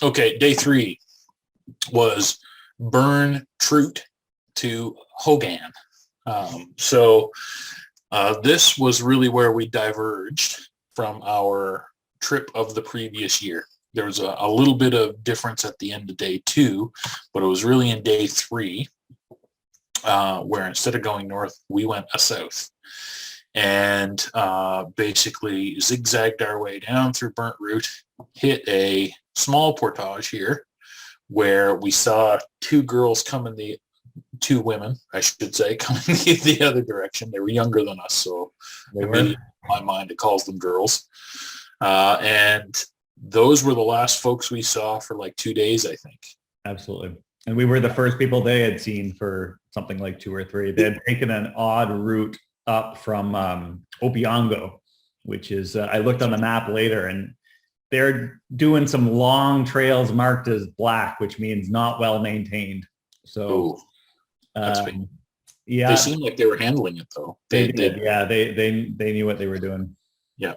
Okay, day 3 was Burntroot to Hogan. This was really where we diverged from our trip of the previous year. There was a little bit of difference at the end of day 2, but it was really in day 3 where instead of going north, we went south and basically zigzagged our way down through Burntroot, hit a small portage here where we saw two women, I should say, coming the other direction. They were younger than us, so in my mind it calls them girls. And those were the last folks we saw for like 2 days, I think. Absolutely. And we were the first people they had seen for something like 2 or 3. They had taken an odd route up from Opeongo, which is, I looked on the map later, and they're doing some long trails marked as black, which means not well maintained. So, that's big. Yeah, they seemed like they were handling it though. They did. Yeah, they knew what they were doing. Yeah.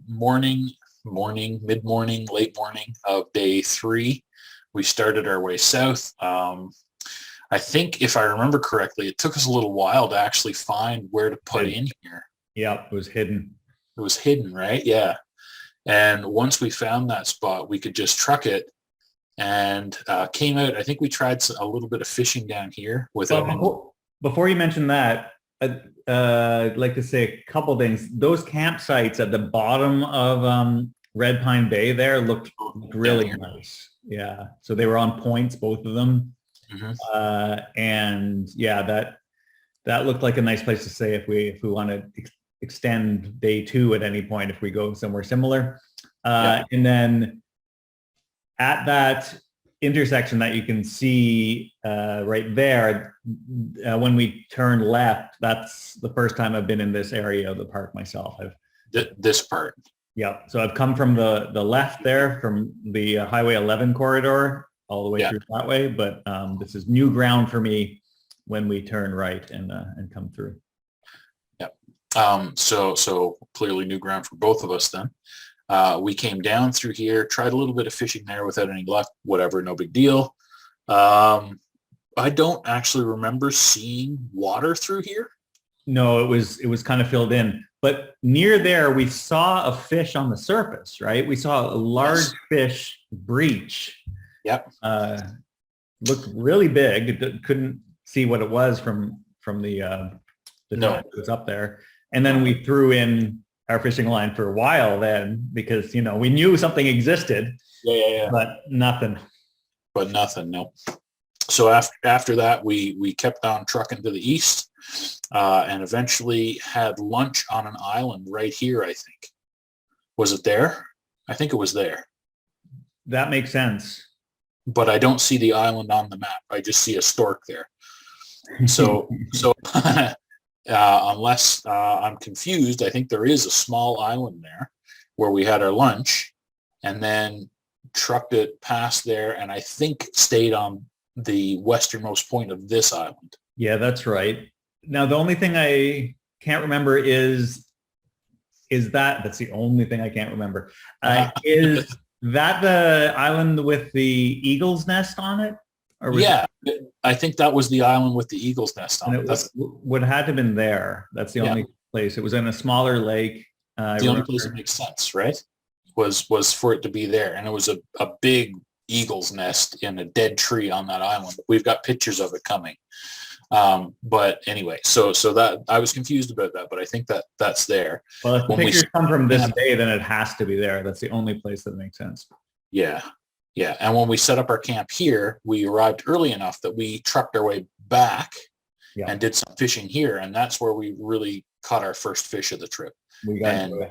Morning, mid-morning, late morning of day 3, we started our way south. I think if I remember correctly, it took us a little while to actually find where to put in here. Yeah, it was hidden. It was hidden, right? Yeah. And once we found that spot, we could just truck it and came out. I think we tried a little bit of fishing down here before you mention that, I'd like to say a couple things. Those campsites at the bottom of Red Pine Bay there looked really nice. Yeah. So they were on points, both of them. Mm-hmm. And yeah, that looked like a nice place to stay if we want to extend day 2 at any point, if we go somewhere similar. And then at that intersection that you can see right there, when we turn left, that's the first time I've been in this area of the park myself. This part. Yeah. So I've come from the left there, from the Highway 11 corridor all the way through that way. But this is new ground for me when we turn right and come through. Yeah. So clearly new ground for both of us then. We came down through here, tried a little bit of fishing there without any luck, whatever, no big deal. I don't actually remember seeing water through here. No, it was kind of filled in. But near there, we saw a fish on the surface, right? We saw a large fish breach. Yep. Looked really big. Couldn't see what it was from the time it was up there. And then we threw in our fishing line for a while then, because, we knew something existed. Yeah. But nothing. No. So after that, we kept on trucking to the east and eventually had lunch on an island right here, I think. Was it there? I think it was there. That makes sense. But I don't see the island on the map. I just see a stork there. So unless I'm confused, I think there is a small island there where we had our lunch and then trucked it past there, and I think stayed on the westernmost point of this island. Yeah, that's right. Now, the only thing I can't remember is that's the only thing I can't remember. Is that the island with the eagle's nest on it? I think that was the island with the eagle's nest on it. Would have to been there. That's the only place. It was in a smaller lake. The only place that makes sense, right? Was for it to be there. And it was a big eagle's nest in a dead tree on that island. We've got pictures of it coming. But anyway, so that I was confused about that, but I think that's there. Well, if the pictures come from this day, then it has to be there. That's the only place that makes sense. Yeah. And when we set up our camp here, we arrived early enough that we trucked our way back and did some fishing here. And that's where we really caught our first fish of the trip. And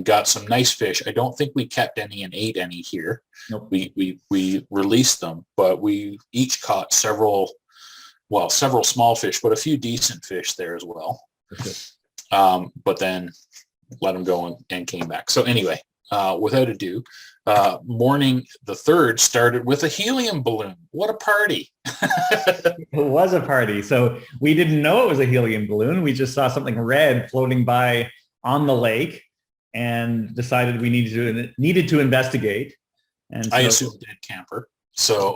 got some nice fish. I don't think we kept any and ate any here. Nope. We released them, but we each caught several small fish, but a few decent fish there as well. But then let them go and came back. So anyway, without ado, morning the 3rd started with a helium balloon. What a party. It was a party. So we didn't know it was a helium balloon. We just saw something red floating by on the lake. and decided we needed to investigate. And so, I assumed dead camper. So,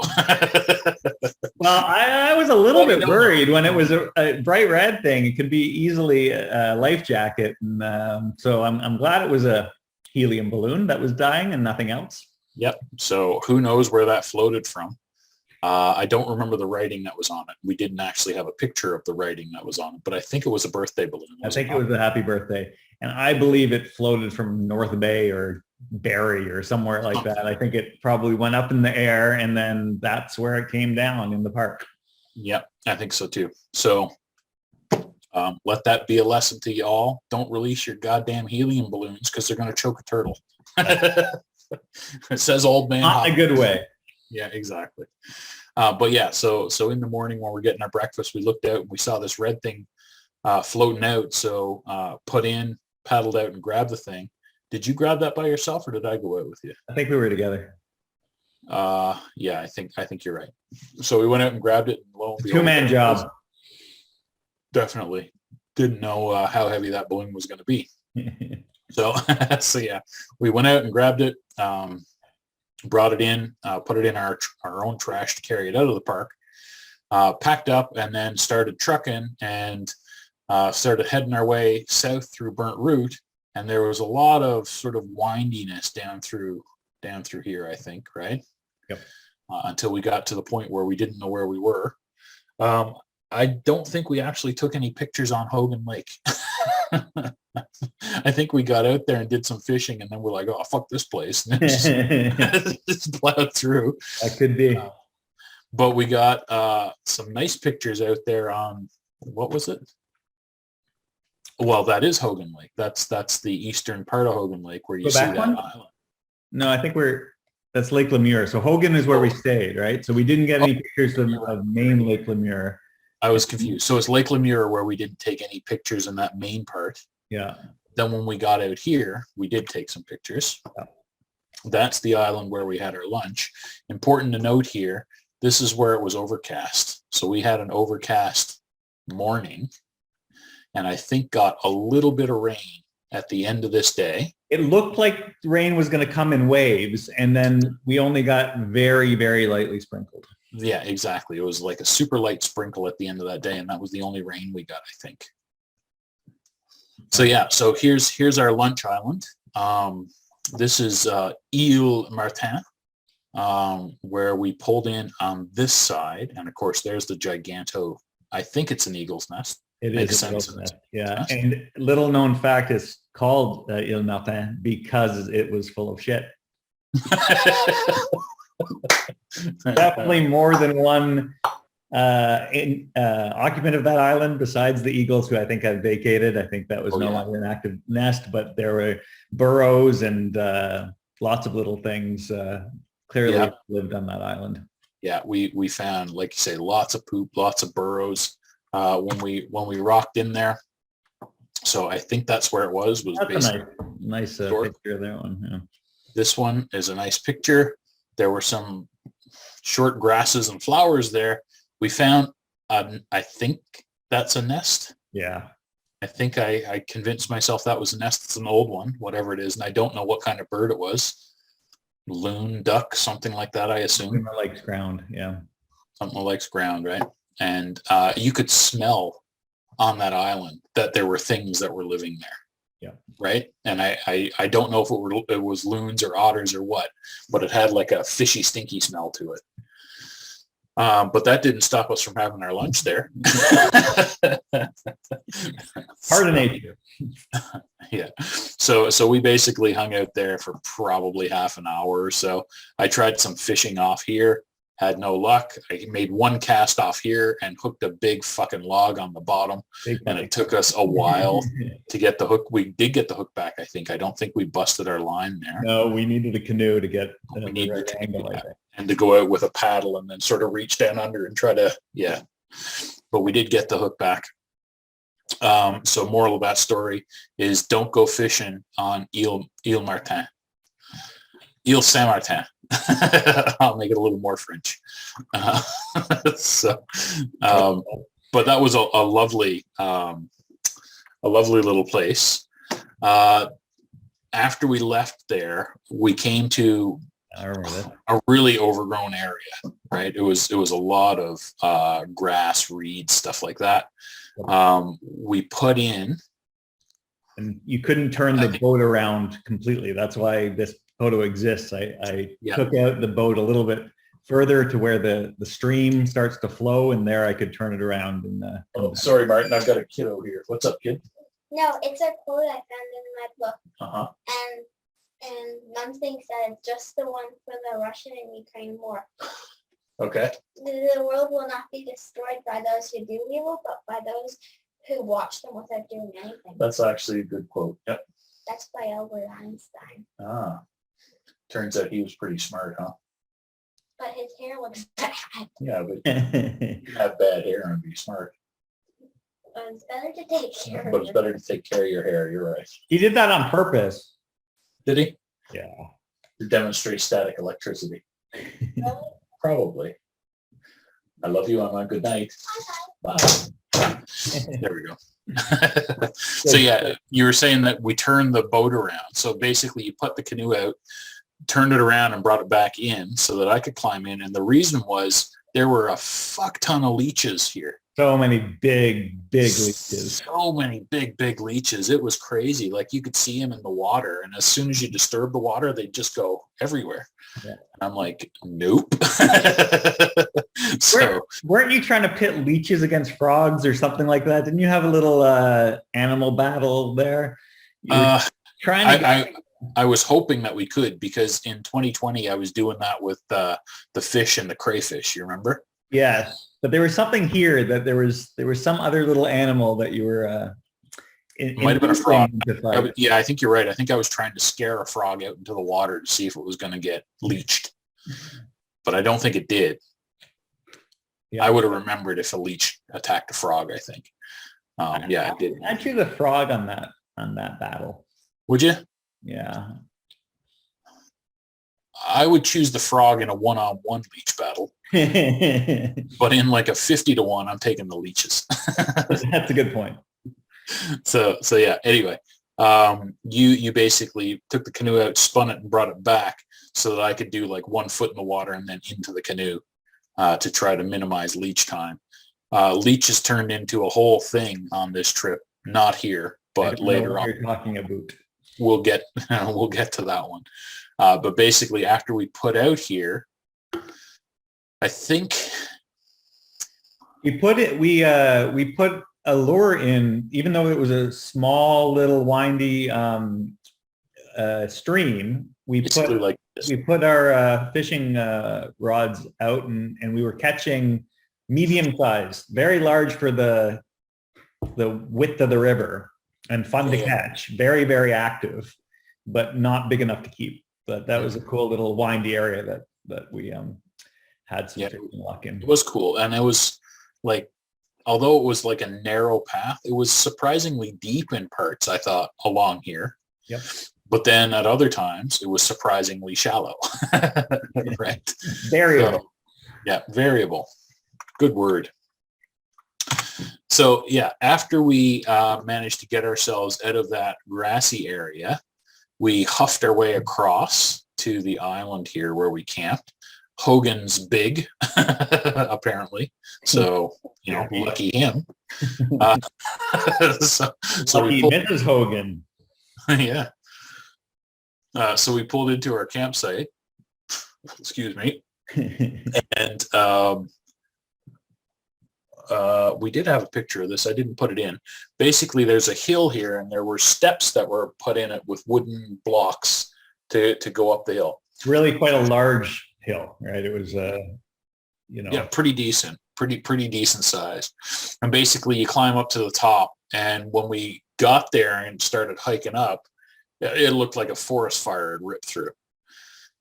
well, I was a little bit worried when it was a bright red thing. It could be easily a life jacket. And so I'm glad it was a helium balloon that was dying and nothing else. yep. So who knows where that floated from? I don't remember the writing that was on it. We didn't actually have a picture of the writing that was on it, but I think it was a birthday balloon. I think it was a happy birthday. And I believe it floated from North Bay or Barrie or somewhere like that. I think it probably went up in the air and then that's where it came down in the park. Yep, I think so too. So let that be a lesson to y'all. Don't release your goddamn helium balloons because they're going to choke a turtle. It says old man. Not in a good way. Yeah, exactly. But yeah, so in the morning when we're getting our breakfast, we looked out and we saw this red thing floating out. So paddled out and grabbed the thing. Did you grab that by yourself or did I go out with you? I think we were together. Yeah, I think you're right. So we went out and grabbed it. And lo and behold, Two-man job. Definitely. Didn't know how heavy that balloon was going to be. So yeah, we went out and grabbed it, brought it in, put it in our own trash to carry it out of the park, packed up and then started trucking and started heading our way south through Burntroot. And there was a lot of sort of windiness down through here, I think, right? Yep. Until we got to the point where we didn't know where we were. I don't think we actually took any pictures on Hogan Lake. I think we got out there and did some fishing and then we're like, oh, fuck this place. And then just plowed through. That could be. But we got some nice pictures out there on, what was it? Well, that is Hogan Lake. That's the eastern part of Hogan Lake where you see that island. No, I think that's Lake Lemure. So Hogan is where we stayed, right? So we didn't get any pictures of main Lake Lemure. I was confused. So it's Lake Lemure where we didn't take any pictures in that main part. Yeah. Then when we got out here, we did take some pictures. Yeah. That's the island where we had our lunch. Important to note here, this is where it was overcast. So we had an overcast morning and I think got a little bit of rain at the end of this day. It looked like rain was going to come in waves and then we only got very, very lightly sprinkled. Yeah, exactly. It was like a super light sprinkle at the end of that day, and that was the only rain we got, I think. So yeah, so here's our lunch island. This is Ile Martin, where we pulled in on this side, and of course there's the giganto. I think it's an eagle's nest. It is an eagle's nest. Yeah, and little known fact, is called Ile Martin because it was full of shit. Definitely more than one occupant of that island besides the eagles who I think have vacated. I think that was no longer an active nest, but there were burrows and lots of little things clearly lived on that island. Yeah, we found, like you say, lots of poop, lots of burrows when we rocked in there. So I think that's where it was that's a nice picture of that one. Yeah. This one is a nice picture. There were some short grasses and flowers there. We found, I think that's a nest. Yeah. I think I convinced myself that was a nest. It's an old one, whatever it is. And I don't know what kind of bird it was. Loon, duck, something like that, I assume. Something that likes ground, yeah. Something that likes ground, right? And you could smell on that island that there were things that were living there. Yeah. Right. And I don't know if it was loons or otters or what, but it had like a fishy, stinky smell to it. But that didn't stop us from having our lunch there. Part of nature. Yeah. So we basically hung out there for probably half an hour or so. I tried some fishing off here. Had no luck. I made one cast off here and hooked a big fucking log on the bottom. And it took us a while to get the hook. We did get the hook back, I think. I don't think we busted our line there. No, we needed a canoe to get the right angle, and to go out with a paddle and then sort of reach down under and try to, yeah. But we did get the hook back. So moral of that story is don't go fishing on Ile Martin. Ile Saint-Martin. I'll make it a little more French. But that was a lovely little place. after we left there, we came to I remember that. a really overgrown area, right? It was a lot of grass, reeds, stuff like that. We put in, And you couldn't turn the boat around completely. That's why this photo exists. I took out the boat a little bit further to where the stream starts to flow, and there I could turn it around. And oh, sorry, Martin, I've got a kid over here. What's up, kid? No, it's a quote I found in my book. Uh-huh. And one thing said, just the one for the Russian and Ukraine war. Okay. The world will not be destroyed by those who do evil, but by those who watch them without doing anything. That's actually a good quote. Yep. That's by Albert Einstein. Ah. Turns out he was pretty smart, huh? But his hair looks bad. Yeah, but you have bad hair and be smart. But it's better to take care of But it's it. better to take care of your hair. You're right. he did that on purpose. Did he? Yeah. To demonstrate static electricity. Probably. I love you, Emma. Good night. Bye. There we go. So yeah, you were saying that we turned the boat around. So basically you put the canoe out, turned it around and brought it back in so that I could climb in. And the reason was there were a fuck ton of leeches here. So many big leeches. So many big leeches. It was crazy. Like you could see them in the water. And as soon as you disturb the water, they just go everywhere. Yeah. And I'm like, nope. So Weren't you trying to pit leeches against frogs or something like that? Didn't you have a little animal battle there? You were trying to I was hoping that we could, because in 2020 I was doing that with the fish and the crayfish. You remember? Yes, but there was something here that there was some other little animal that you were. It might have been a frog. I Yeah, I think you're right. I think I was trying to scare a frog out into the water to see if it was going to get leached, but I don't think it did. Yeah. I would have remembered if a leech attacked a frog. I think. Yeah, it did. I'd choose a frog on that battle. Would you? Yeah. I would choose the frog in a one-on-one leech battle, but in like a 50-1, I'm taking the leeches. That's a good point. So yeah. Anyway, you basically took the canoe out, spun it, and brought it back so that I could do like 1 foot in the water and then into the canoe to try to minimize leech time. Leeches turned into a whole thing on this trip. Not here, but later on. You're talking about. We'll get to that one. But basically, after we put out here, I think We put a lure in, even though it was a small little windy stream. We put our fishing rods out, and we were catching medium sized, very large for the width of the river, and fun to catch. Very, very active, but not big enough to keep. But that was a cool little windy area that we had some luck in. It was cool, and it was like, although it was like a narrow path, it was surprisingly deep in parts, I thought, along here. Yep. But then at other times, it was surprisingly shallow. Right. Variable. So, yeah, variable. Good word. So yeah, after we managed to get ourselves out of that grassy area, we huffed our way across to the island here where we camped. Hogan's big, apparently. So, lucky him. So Lucky Mrs. Hogan. Yeah. So we pulled into our campsite. Excuse me. And we did have a picture of this. I didn't put it in. Basically, there's a hill here, and there were steps that were put in it with wooden blocks to go up the hill. It's really quite a large hill, right? It was, yeah, pretty decent, pretty decent size. And basically, you climb up to the top, and when we got there and started hiking up, it looked like a forest fire had ripped through.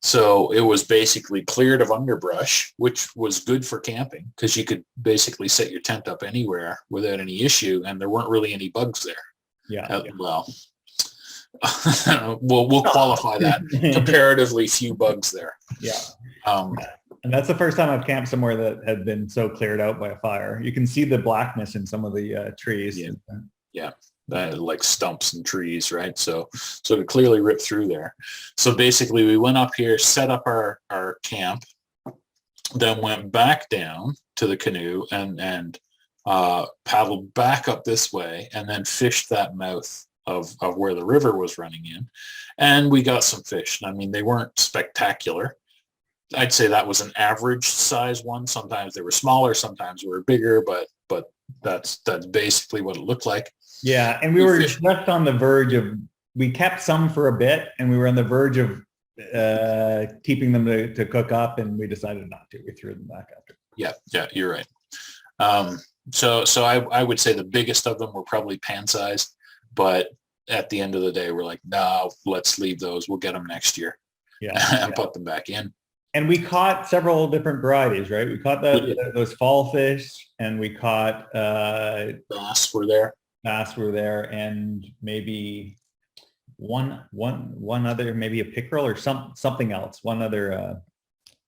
So it was basically cleared of underbrush, which was good for camping because you could basically set your tent up anywhere without any issue, and there weren't really any bugs there. Yeah. Well, we'll qualify that. Comparatively few bugs there. Yeah. And that's the first time I've camped somewhere that had been so cleared out by a fire. You can see the blackness in some of the trees. Yeah. like stumps and trees, right? So it clearly ripped through there. So basically we went up here, set up our camp, then went back down to the canoe and paddled back up this way, and then fished that mouth of where the river was running in. And we got some fish. I mean, they weren't spectacular. I'd say that was an average size one. Sometimes they were smaller, sometimes they were bigger, but that's basically what it looked like. Yeah, and we were just on the verge of, we kept some for a bit, and we were on the verge of keeping them to cook up, and we decided not to. We threw them back after. Yeah, you're right. So I would say the biggest of them were probably pan-sized, but at the end of the day, we're like, no, let's leave those. We'll get them next year. Yeah, and put them back in. And we caught several different varieties, right? We caught those fall fish, and we caught bass were there. Bass were there, and maybe one other, maybe a pickerel or something else. One other.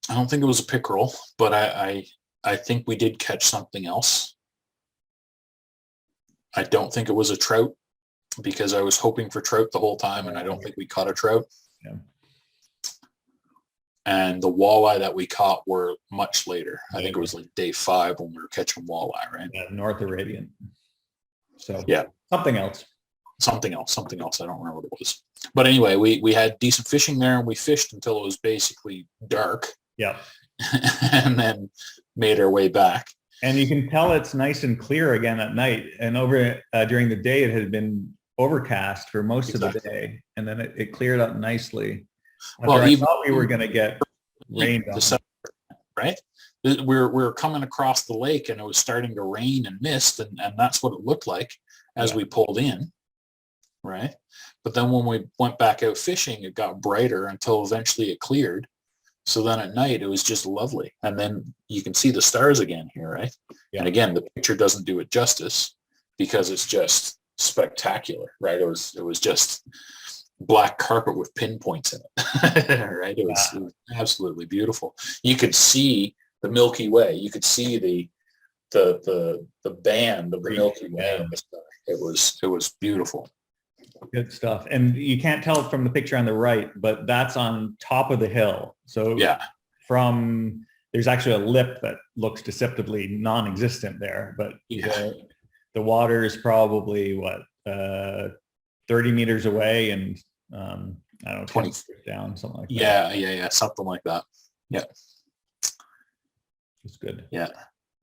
I don't think it was a pickerel, but I think we did catch something else. I don't think it was a trout, because I was hoping for trout the whole time, and I don't think we caught a trout. Yeah. And the walleye that we caught were much later. I think it was like day 5 when we were catching walleye, right? Yeah, North Arabian. So yeah, something else. I don't remember what it was. But anyway, we had decent fishing there, and we fished until it was basically dark. Yeah. And then made our way back. And you can tell it's nice and clear again at night. And over during the day, it had been overcast for most of the day, and then it cleared up nicely. Well, I thought we were going to get rained on. Right? We're coming across the lake, and it was starting to rain and mist, and that's what it looked like as we pulled in, right? But then when we went back out fishing, it got brighter until eventually it cleared. So then at night, it was just lovely. And then you can see the stars again here, right? Yeah. And again, the picture doesn't do it justice, because it's just spectacular, right? It was just black carpet with pinpoints in it, right? It was absolutely beautiful. You could see the Milky Way. You could see the band of the Milky Way in the sky. It was beautiful. Good stuff. And you can't tell from the picture on the right, but that's on top of the hill. So yeah, there's actually a lip that looks deceptively non-existent there, but the water is probably 30 meters away, and I don't know, 20 meters down, something like that. Yeah, something like that. Yeah. It's good. Yeah.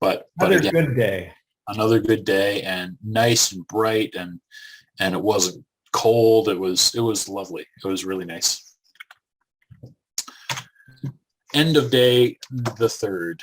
But another again, good day. Another good day, and nice and bright, and it wasn't cold. It was lovely. It was really nice. End of day the 3rd.